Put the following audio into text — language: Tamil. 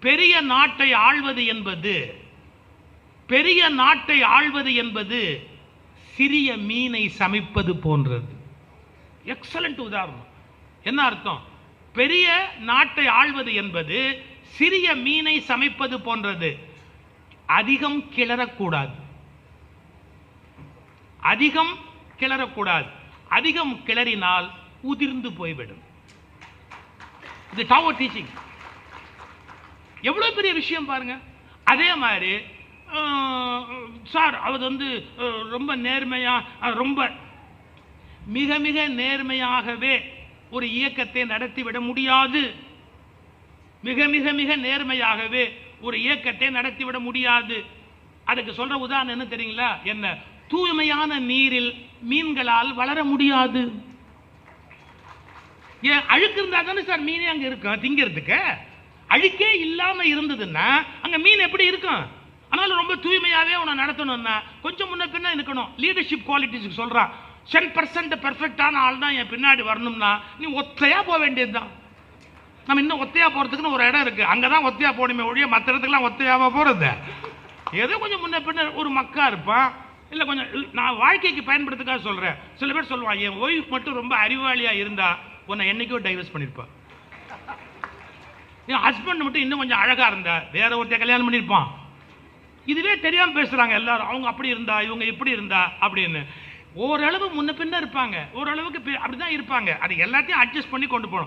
பெரிய நாட்டை ஆள்வது என்பது சிறிய மீனை சமைப்பது போன்றது. எக்ஸலண்ட் உதாரணம். என்ன அர்த்தம்? பெரிய நாட்டை ஆள்வது என்பது சிறிய மீனை சமைப்பது போன்றது. அதிகம் கிளறக்கூடாது. அதிகம் கிளறினால் உதிர்ந்து போய்விடும். இது டாவோ டீச்சிங். எவ்வளவு பெரிய விஷயம் பாருங்க. அதே மாதிரி சார் அவர் ரொம்ப நேர்மையா, ரொம்ப மிக மிக நேர்மையாகவே ஒரு இயக்கத்தை நடத்திவிட முடியாது. மிக நேர்மையாகவே ஒரு இயக்கத்தை நடத்திவிட முடியாது. அதுக்கு சொல்ற உதாரணம் என்ன தெரியுங்களா? என்ன? தூய்மையான நீரில் மீன்களால் வளர முடியாது. ஏன்? அழுக்கு இருந்தா தானே சார் மீனே அங்க இருக்கும் திங்கிறதுக்கு. அழுக்கே இல்லாம இருந்ததுன்னா அங்க மீன் எப்படி இருக்கும்? ஆனாலும் ரொம்ப தூய்மையாவே உன்னை நடத்தணும்னா கொஞ்சம் முன்ன பின்ன இருக்கணும். லீடர்ஷிப் குவாலிட்டிஸ் சொல்றான். 10% பெர்ஃபெக்டான ஆள் தான் என் பின்னாடி வரணும்னா நீ ஒத்தையா போக வேண்டியதுதான். நம்ம இன்னும் ஒத்தையா போறதுக்குன்னு ஒரு இடம் இருக்கு, அங்கதான் ஒத்தையா போகணுமே ஒழிய மற்ற இடத்துக்குலாம் ஒத்தையாவா போறது. ஏதோ கொஞ்சம் முன்ன பின்ன ஒரு மக்கா இருப்பான். இல்லை கொஞ்சம் நான் வாழ்க்கைக்கு பயன்படுத்துக்காக சொல்றேன். சில பேர் சொல்லுவான், என் ஒய்ஃப் மட்டும் ரொம்ப அறிவாளியா இருந்தா உன்னை என்னைக்கோ டைவர்ஸ் பண்ணிருப்பான். என் ஹஸ்பண்ட் மட்டும் இன்னும் கொஞ்சம் அழகா இருந்தா வேற ஒருத்தைய கல்யாணம் பண்ணிருப்பான். இதுவே தெரியாம பேசுறாங்க எல்லாரும். அவங்க அப்படி இருந்தா இவங்க இப்படி இருந்தா அப்படின்னு. ஓரளவு முன்ன பின்ன இருப்பாங்க, ஓரளவுக்கு அப்படிதான் இருப்பாங்க. அது எல்லாத்தையும் அட்ஜஸ்ட் பண்ணி கொண்டு போகணும்.